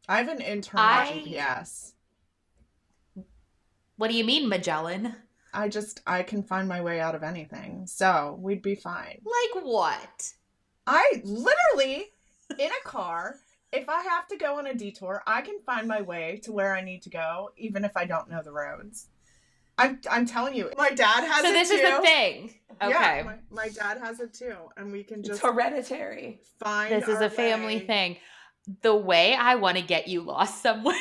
I have an internal GPS. What do you mean, Magellan? I can find my way out of anything. So we'd be fine. Like what? I literally, in a car, if I have to go on a detour, I can find my way to where I need to go, even if I don't know the roads. I'm telling you, my dad has it too. So this is the thing. Okay. Yeah, my dad has it too, and we can It's just hereditary. find. This is our a family way. thing. The way I want to get you lost somewhere,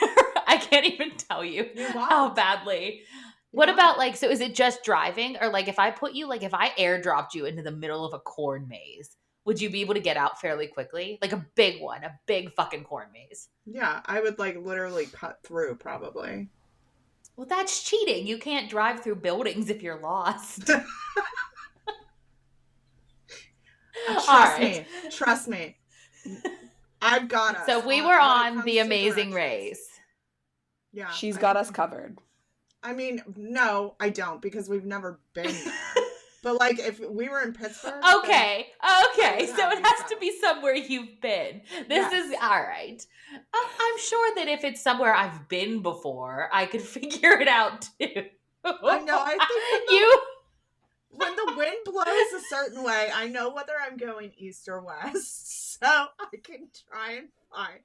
I can't even tell you You how won't. badly. You What won't. about so is it just driving, or if I put you if I airdropped you into the middle of a corn maze, would you be able to get out fairly quickly? Like a big one, a big fucking corn maze. Yeah, I would literally cut through probably. Well, that's cheating. You can't drive through buildings if you're lost. Trust me. I've got us. So if we when were it on comes The to Amazing directions. Race. Yeah. She's got us covered. I mean, no, I don't, because we've never been there. But like if we were in Pittsburgh. Okay. would So have it you has so. to be somewhere you've been. This Yes. is all right. I'm sure that if it's somewhere I've been before, I could figure it out too. I know. I think You. when the wind blows a certain way, I know whether I'm going east or west. So I can try and find.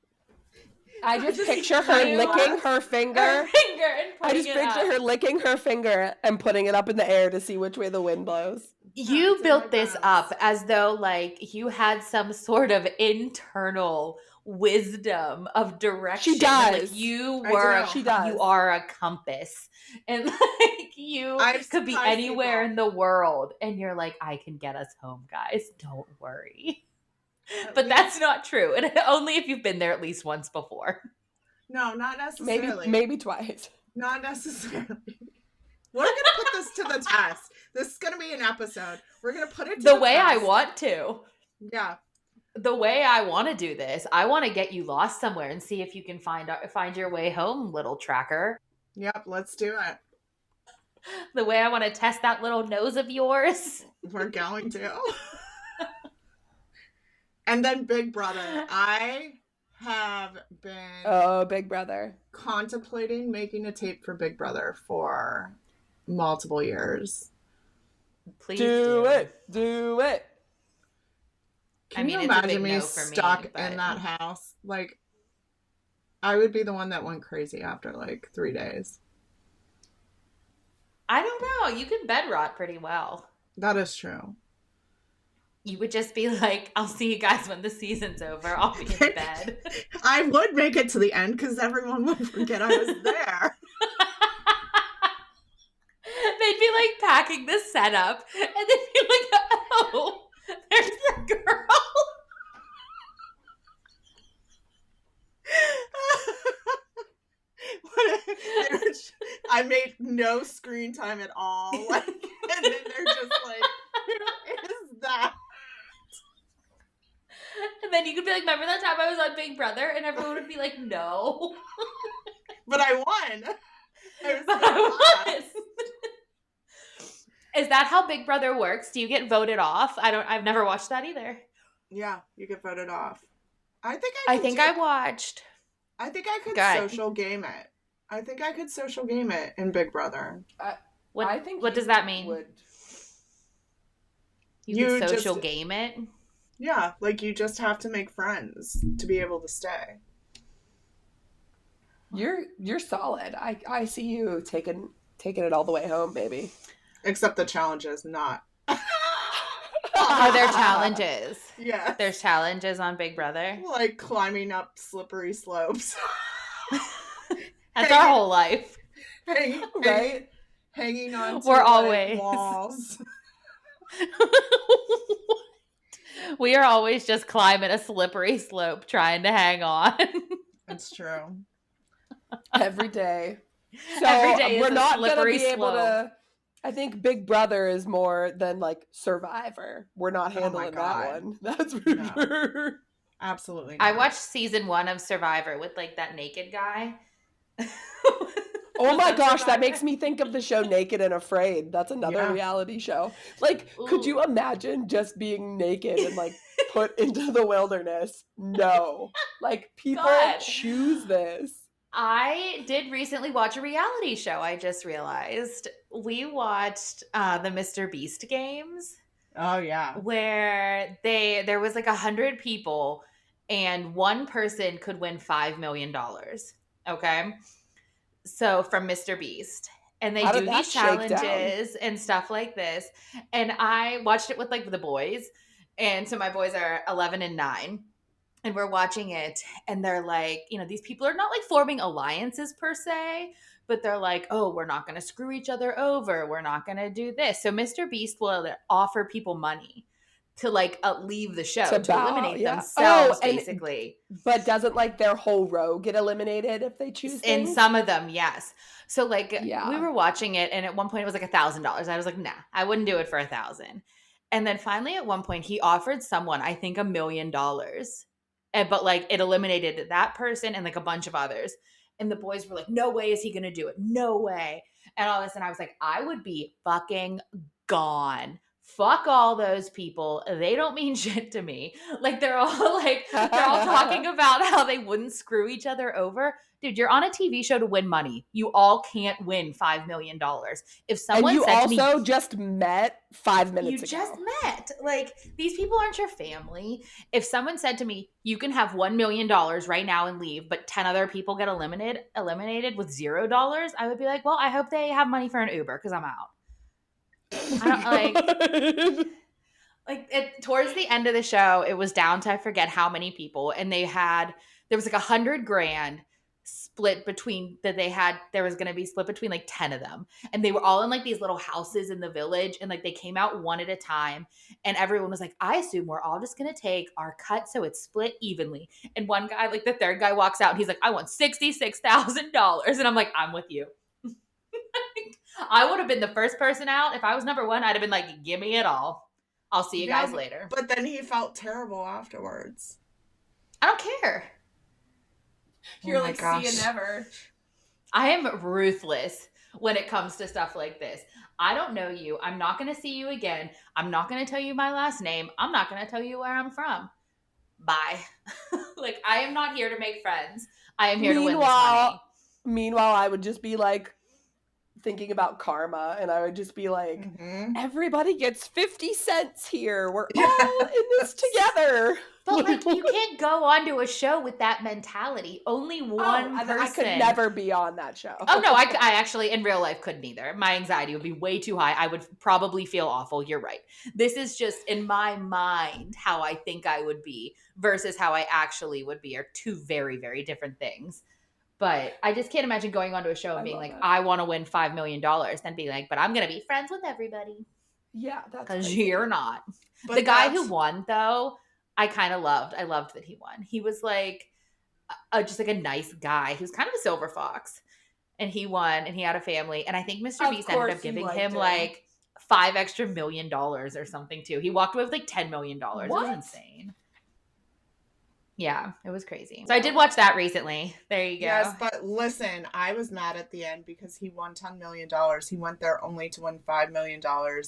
I just picture her You- licking her finger. Her finger and I putting just it picture up. her licking her finger and putting it up in the air to see which way the wind blows. You It's in built my this bones. up as though like you had some sort of internal wisdom of direction. She does. Like you I were do. She does. you are a compass. And like you I've could be surprised anywhere people. in the world and you're like, I can get us home, guys. Don't worry. At But least- that's not true. And only if you've been there at least once before. no, not necessarily. Maybe twice. Not necessarily. We're gonna put this to the test. This is gonna be an episode. We're gonna put it to The way I test. want to. Yeah. The way I want to do this, I want to get you lost somewhere and see if you can find your way home, little tracker. Yep. Let's do it. The way I want to test that little nose of yours. We're going to. And then Big Brother. I have been Oh, Big Brother. contemplating making a tape for Big Brother for multiple years. Please Do it. Do it. Can you it's a imagine big me no for me, stuck but- in that house? Like, I would be the one that went crazy after like 3 days. I don't know. You can bed rot pretty well. That is true. You would just be like, I'll see you guys when the season's over. I'll be in bed. I would make it to the end because everyone would forget I was there. They'd be like packing the setup and they'd be like, oh, there's the girl. I made no screen time at all. Like, and then they're just like, who is that? And then you could be like, remember that time I was on Big Brother? And everyone would be like, no. But I won. I was But so I glad. was. Is that how Big Brother works? Do you get voted off? I've never watched that either. Yeah, you get voted off. I think I watched. I think I could Good. social game it. I think I could social game it in Big Brother. What, I think what you does that mean? would. You You can social just- game it? Yeah, like you just have to make friends to be able to stay. You're solid. I see you taking it all the way home, baby. Except the challenge is not. Are there challenges? Yeah. There's challenges on Big Brother. Like climbing up slippery slopes. That's our whole life. Right? Hanging on to We're like, always- walls. We are always just climbing a slippery slope trying to hang on. It's true. Every day. So Every day is we're a not gonna slippery be able slope. to. I think Big Brother is more than like Survivor. We're not Oh my handling God. that one. That's for No. sure. Absolutely I not. watched season 1 of Survivor with like that naked guy. Oh my gosh, that Survivor? makes me think of the show Naked and Afraid. That's another Yeah. reality show. Like, could Ooh. you imagine just being naked and like put into the wilderness? No. Like, people God. choose this. I did recently watch a reality show. I just realized we watched the Mr. Beast games Oh yeah. where there was like 100 people and one person could win $5 million. Okay, so from Mr. Beast, and they How do did that these shake down? challenges and stuff like this. And I watched it with like the boys, and so my boys are 11 and 9. And we're watching it, and they're like, you know, these people are not like forming alliances per se, but they're like, oh, we're not going to screw each other over. We're not going to do this. So Mr. Beast will offer people money to like leave the show, To to bow, eliminate yeah. themselves, Oh, and- basically. But doesn't like their whole row get eliminated if they choose In things? some of them, yes. So like Yeah. we were watching it, and at one point it was like $1,000. I was like, nah, I wouldn't do it for 1,000. And then finally at one point he offered someone, I think, $1 million. But like it eliminated that person and like a bunch of others. And the boys were like, no way is he going to do it. No way. And all of a sudden I was like, I would be fucking gone. fuck all those people. They don't mean shit to me. Like they're all talking about how they wouldn't screw each other over. Dude, you're on a TV show to win money. You all can't win $5 million. If someone and you said to me, also just met 5 minutes you ago. just met. Like, these people aren't your family. If someone said to me, you can have $1 million right now and leave, but 10 other people get eliminated with $0, I would be like, well, I hope they have money for an Uber because I'm out. I don't towards the end of the show, it was down to I forget how many people, and there was like $100,000 split between there was going to be split between like 10 of them, and they were all in like these little houses in the village, and like they came out one at a time, and everyone was like, I assume we're all just going to take our cut so it's split evenly. And one guy, like the third guy, walks out and he's like, I want $66,000, and I'm like, I'm with you. I would have been the first person out. If I was number one, I'd have been like, give me it all. I'll see you guys later. But then he felt terrible afterwards. I don't care. You're like, see you never. I am ruthless when it comes to stuff like this. I don't know you. I'm not going to see you again. I'm not going to tell you my last name. I'm not going to tell you where I'm from. Bye. Like, I am not here to make friends. I am here to win this money. Meanwhile, I would just be like, thinking about karma, and I would just be like, everybody gets 50 cents here. We're all in this together. But like, you can't go onto a show with that mentality. Only one person. I could never be on that show. Oh no, I actually in real life couldn't either. My anxiety would be way too high. I would probably feel awful. You're right. This is just in my mind how I think I would be versus how I actually would be are two very, very different things. But I just can't imagine going onto a show and being like, I want to win $5 million, then being like, but I'm going to be friends with everybody. Yeah, that's because you're not. But the guy who won, though, I kind of loved. I loved that he won. He was like just like a nice guy. He was kind of a silver fox, and he won, and he had a family. And I think Mr. Beast ended up giving him like $5 extra million or something too. He walked away with like $10 million. What? It was insane. Yeah, it was crazy. So I did watch that recently. There you go. Yes, but listen, I was mad at the end because he won $10 million. He went there only to win $5 million,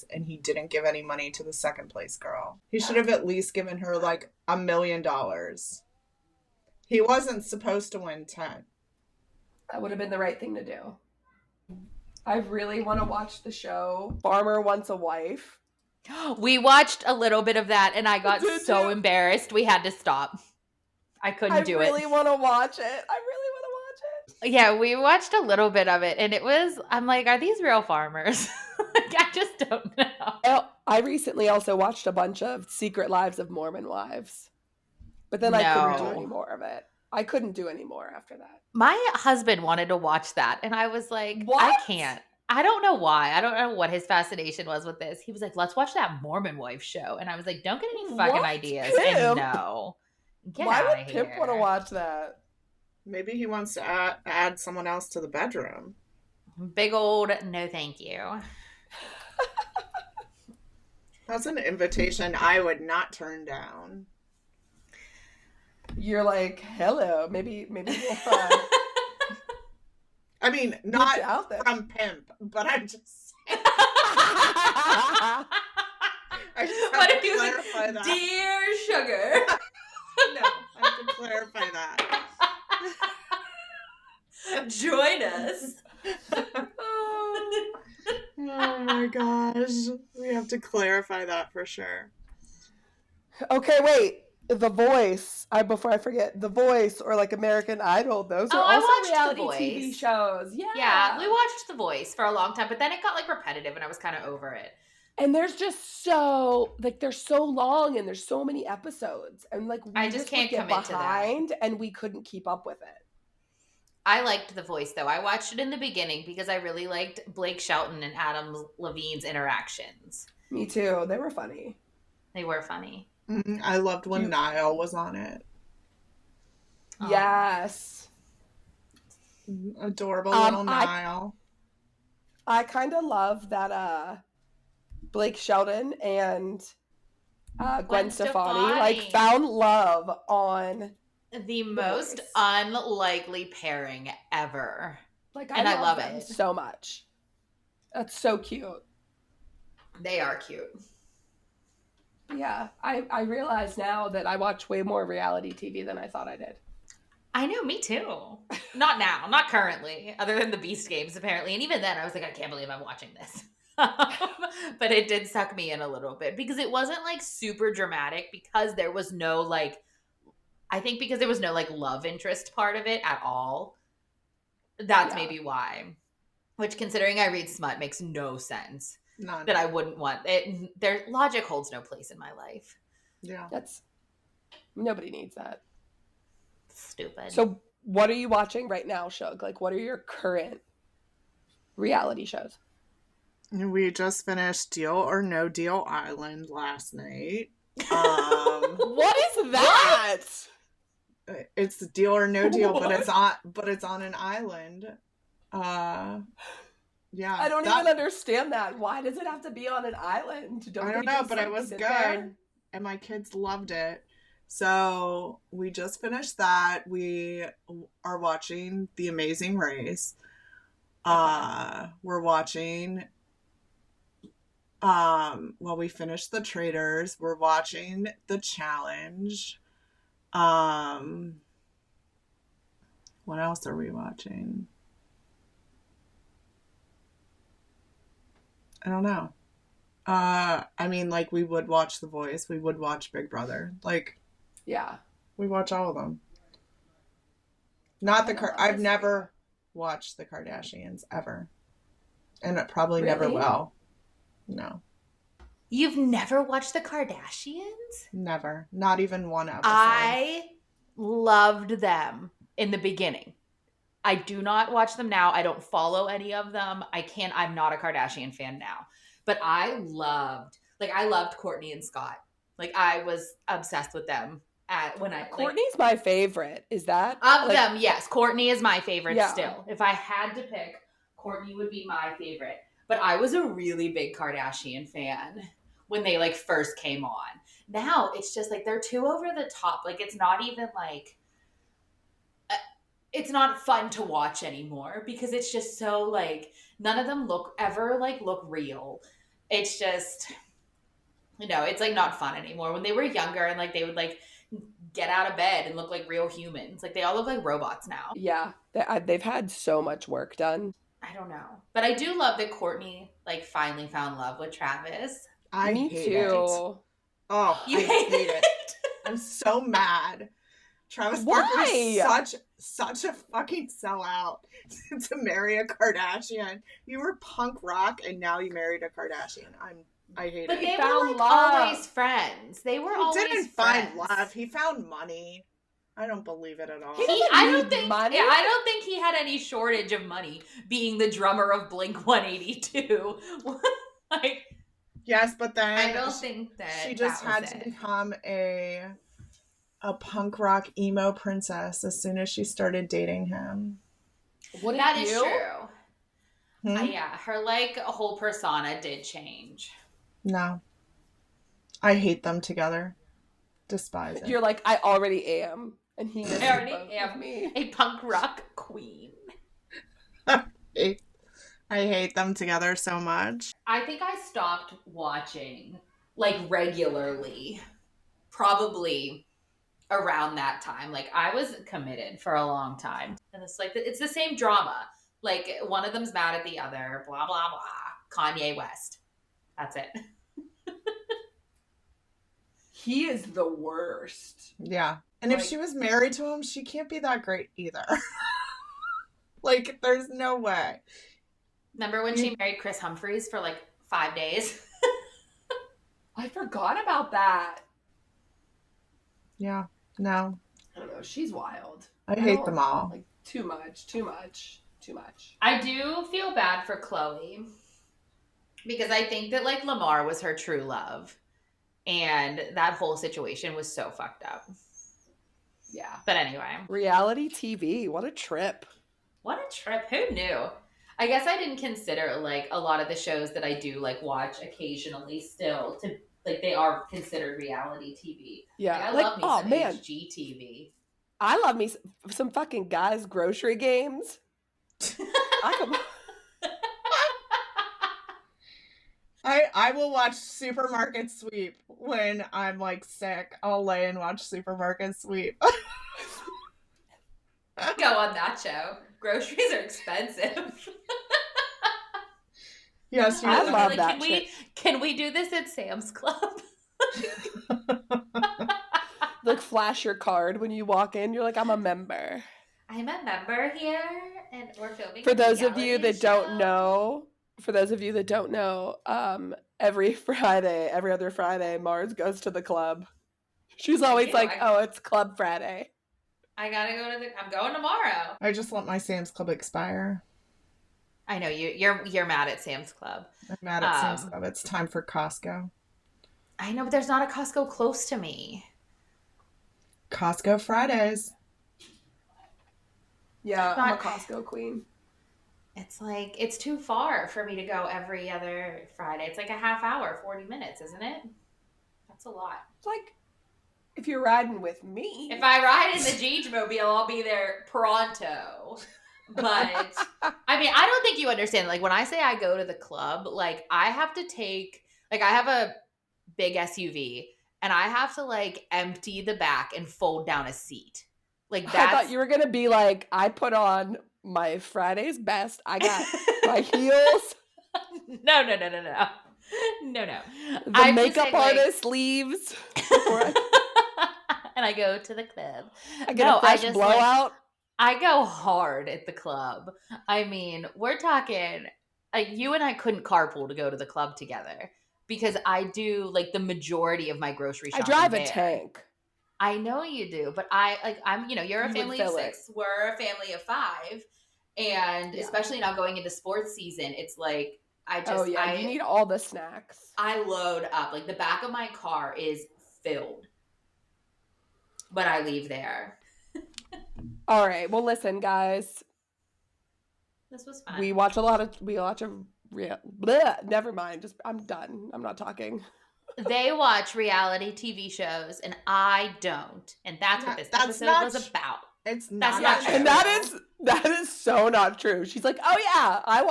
and he didn't give any money to the second place girl. He should have at least given her like $1 million. He wasn't supposed to win 10. That would have been the right thing to do. I really want to watch the show. Farmer Wants a Wife. We watched a little bit of that, and I got so embarrassed. We had to stop. I couldn't do it. I really want to watch it. Yeah, we watched a little bit of it, and I'm like, are these real farmers? Like, I just don't know. I recently also watched a bunch of Secret Lives of Mormon Wives, but then I couldn't do any more of it. I couldn't do any more after that. My husband wanted to watch that, and I was like, what? I can't. I don't know why. I don't know what his fascination was with this. He was like, let's watch that Mormon wife show. And I was like, don't get any fucking ideas. Pimp? And no. Why would Pimp want to watch that? Maybe he wants to add someone else to the bedroom. Big old no thank you. That's an invitation I would not turn down. You're like, hello, maybe we'll try. I mean, not from Pimp, but I'm just saying. I just what have if to he was clarify like, that. Dear Sugar? No, I have to clarify that. Join us. Oh my gosh. We have to clarify that for sure. Okay, wait. The Voice. Before I forget, The Voice or like American Idol. Those are also reality TV shows. Yeah, we watched The Voice for a long time, but then it got like repetitive, and I was kind of over it. And there's just they're so long, and there's so many episodes, and like I just can't get commit behind, to that. And we couldn't keep up with it. I liked The Voice though. I watched it in the beginning because I really liked Blake Shelton and Adam Levine's interactions. Me too. They were funny. They were funny. Mm-hmm. I loved when Niall was on it. Yes. Adorable little Niall. I kind of love that Blake Shelton and Gwen Stefani like found love on the most unlikely pairing ever. Like, and I love it so much. That's so cute. They are cute. Yeah, I realize now that I watch way more reality TV than I thought I did. I know, me too. Not now, not currently, other than the Beast Games, apparently. And even then, I was like, I can't believe I'm watching this. But it did suck me in a little bit because it wasn't like super dramatic because there was no like, I think because there was no like love interest part of it at all. That's maybe why. Which, considering I read smut, makes no sense. None. That I wouldn't want it. Their logic holds no place in my life. Yeah. Nobody needs that. Stupid. So what are you watching right now, Shug? Like, what are your current reality shows? We just finished Deal or No Deal Island last night. What is that? It's Deal or No Deal, but it's on an island. Yeah. I don't even understand that. Why does it have to be on an island? I don't know, but it was good. There? And my kids loved it. So we just finished that. We are watching The Amazing Race. We're watching we finished The Traitors. We're watching The Challenge. What else are we watching? I don't know. I mean, like, we would watch The Voice. We would watch Big Brother. Like, yeah, we watch all of them. Not I've never watched the Kardashians ever, and it probably never will. No. You've never watched the Kardashians? Never. Not even one episode. I loved them in the beginning. I do not watch them now. I don't follow any of them. I'm not a Kardashian fan now. But I loved Kourtney and Scott. Like, I was obsessed with them Kourtney's my favorite. Is that? Of them, yes. Kourtney is my favorite still. If I had to pick, Kourtney would be my favorite. But I was a really big Kardashian fan when they like first came on. Now it's just like they're too over the top. Like, it's not even like it's not fun to watch anymore because it's just so like none of them look real. It's just, it's like not fun anymore. When they were younger and like they would like get out of bed and look like real humans, like they all look like robots now. Yeah, they've had so much work done. I don't know, but I do love that Kourtney like finally found love with Travis. Me hate too. It. Oh, I hate it. I'm so mad. Travis Barker is such a fucking sellout to marry a Kardashian. You were punk rock and now you married a Kardashian. I hate it. But they were like always friends. They were always friends. He didn't find love. He found money. I don't believe it at all. I don't think he had any shortage of money being the drummer of Blink-182. Like, yes, but then I don't think that she just had to become a punk rock emo princess as soon as she started dating him. That is true. Yeah, her like whole persona did change. No. I hate them together. Despise it. You're like, I already am. And he I already am a punk rock queen. I hate them together so much. I think I stopped watching like regularly probably around that time. Like, I was committed for a long time. And it's like, it's the same drama. Like, one of them's mad at the other, blah, blah, blah. Kanye West. That's it. He is the worst. Yeah. And if she was married to him, she can't be that great either. Like, there's no way. Remember when she married Chris Humphries for like 5 days? I forgot about that. Yeah. No. I don't know. She's wild. I hate them all. Like, too much. I do feel bad for Chloe because I think that like Lamar was her true love. And that whole situation was so fucked up. Yeah. But anyway. Reality TV. What a trip. What a trip. Who knew? I guess I didn't consider like a lot of the shows that I do like watch occasionally still to like they are considered reality TV. Yeah. Like, I love me some HGTV. I love me some fucking guys' grocery games. I will watch Supermarket Sweep when I'm like sick, I'll lay and watch Supermarket Sweep. Go on that show. Groceries are expensive. Yes, you I do. love Like, that can we do this at Sam's Club? Like flash your card when you walk in. You're like, I'm a member. I'm a member here, and we're filming. For a those of you reality that don't show. know, every Friday, every other Friday, Mars goes to the club. She's always like, "Oh, it's Club Friday." I gotta go to I'm going tomorrow. I just let my Sam's Club expire. I know you're mad at Sam's Club. I'm mad at Sam's Club. It's time for Costco. I know, but there's not a Costco close to me. Costco Fridays. Yeah, I'm a Costco queen. It's like, it's too far for me to go every other Friday. It's like a half hour, 40 minutes, isn't it? That's a lot. It's like, if you're riding with me. If I ride in the Jeej-mobile, I'll be there pronto. But, I mean, I don't think you understand. Like, when I say I go to the club, like, I have to take, like, I have a big SUV, and I have to, like, empty the back and fold down a seat. Like, that's... I thought you were going to be like, I put on my Friday's best. I got my heels. No. The I'm makeup artist leaves. And I go to the club. I get a fresh blowout. I go hard at the club. I mean, we're talking, you and I couldn't carpool to go to the club together because I do like the majority of my grocery shopping. I drive a tank. I know you do, but I'm, you're a family of 6. We're a family of 5. And especially now going into sports season, it's like, you need all the snacks. I load up. Like, the back of my car is filled. But I leave there. All right. Well, listen, guys. This was fun. We watch never mind. I'm done. I'm not talking. They watch reality TV shows, and I don't. And that's what this episode was about. It's not true. And that is so not true. She's like, oh yeah, I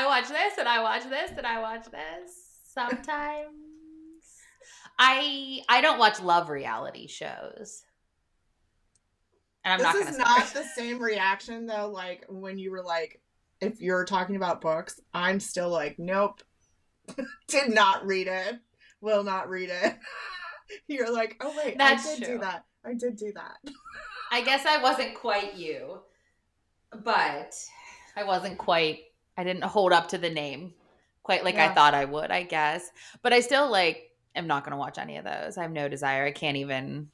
watch this, and I watch this, and I watch this. Sometimes I don't watch love reality shows. And I'm not going to. This is not the same reaction though. Like when you were like, if you're talking about books, I'm still like, nope, did not read it, will not read it. You're like, oh wait, I did do that. I guess I wasn't quite you, but I didn't hold up to the name quite like I thought I would, I guess. But I still am not going to watch any of those. I have no desire. I can't.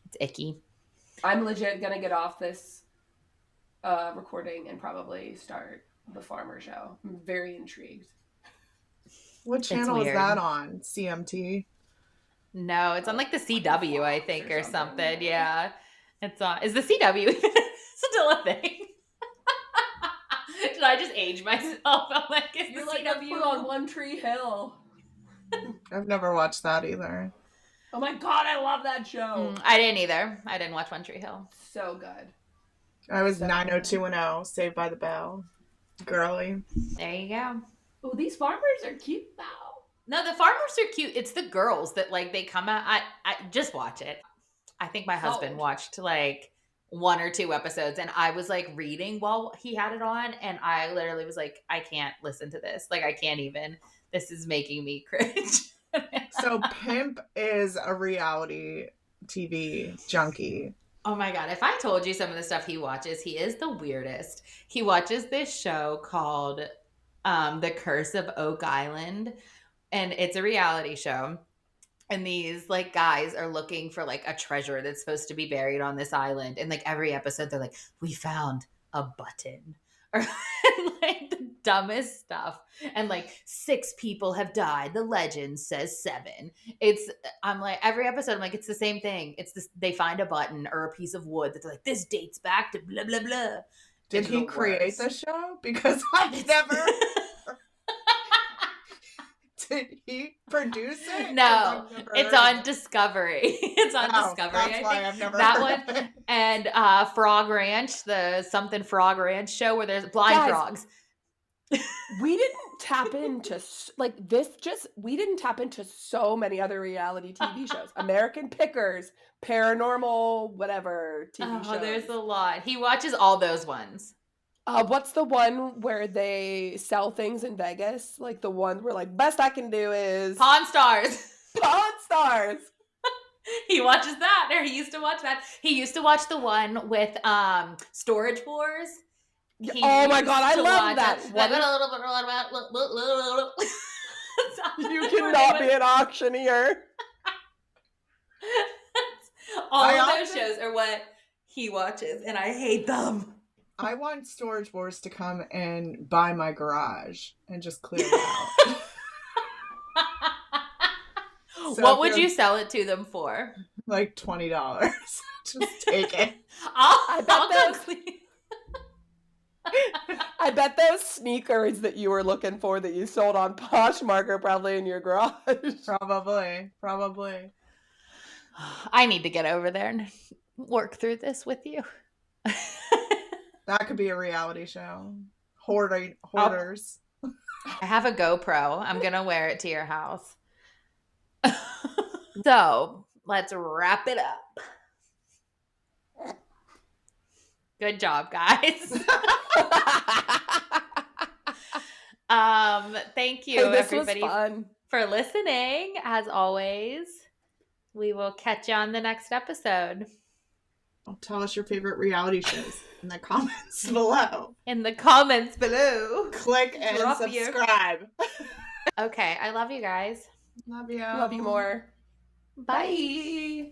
It's icky. I'm legit going to get off this recording and probably start the Farmer Show. I'm very intrigued. What channel is that on? CMT? No, it's on like the CW, I think, or something. Yeah. It's on. Is the CW even still a thing? Did I just age myself? I'm like, you're like CW on One Tree Hill. I've never watched that either. Oh my god, I love that show. I didn't either. I didn't watch One Tree Hill. So good. I was 90210, Saved by the Bell. Girly. There you go. Oh, these farmers are cute now. No, the farmers are cute. It's the girls that they come out. I just watch it. I think my husband watched 1 or 2 episodes, and I was reading while he had it on, and I literally was like, I can't listen to this. I can't even. This is making me cringe. So Pimp is a reality TV junkie. Oh my god, if I told you some of the stuff he watches, he is the weirdest. He watches this show called The Curse of Oak Island, and it's a reality show. And these like guys are looking for like a treasure that's supposed to be buried on this island. And like every episode they're like, we found a button. Or like the dumbest stuff. And like 6 people have died. The legend says 7. I'm like, every episode I'm like, it's the same thing. It's this, they find a button or a piece of wood that's like, this dates back to blah blah blah. Did he create the show? Because I've never. Did he produce it? No, it's on Discovery. It's on Discovery. That's why I've never that heard one of it. And Frog Ranch, the something Frog Ranch show where there's blind frogs. We didn't tap into like this. Just we didn't tap into so many other reality TV shows. American Pickers, Paranormal, whatever TV shows. There's a lot. He watches all those ones. What's the one where they sell things in Vegas? Like the one where like best I can do is Pawn Stars. Pawn Stars. He watches that, or he used to watch that. He used to watch the one with Storage Wars. Oh my god, I love that. You cannot be an auctioneer. All of those shows are what he watches, and I hate them. I want Storage Wars to come and buy my garage and just clear it out. So what would you sell it to them for? Like $20. Just take it. I bet those sneakers that you were looking for that you sold on Poshmark are probably in your garage. Probably. I need to get over there and work through this with you. That could be a reality show. Hoarders. I have a GoPro. I'm going to wear it to your house. So, let's wrap it up. Good job, guys. Thank you, everybody, for listening. As always, we will catch you on the next episode. Tell us your favorite reality shows in the comments below. Click and subscribe. Okay, I love you guys. Love you. Love you more. Bye.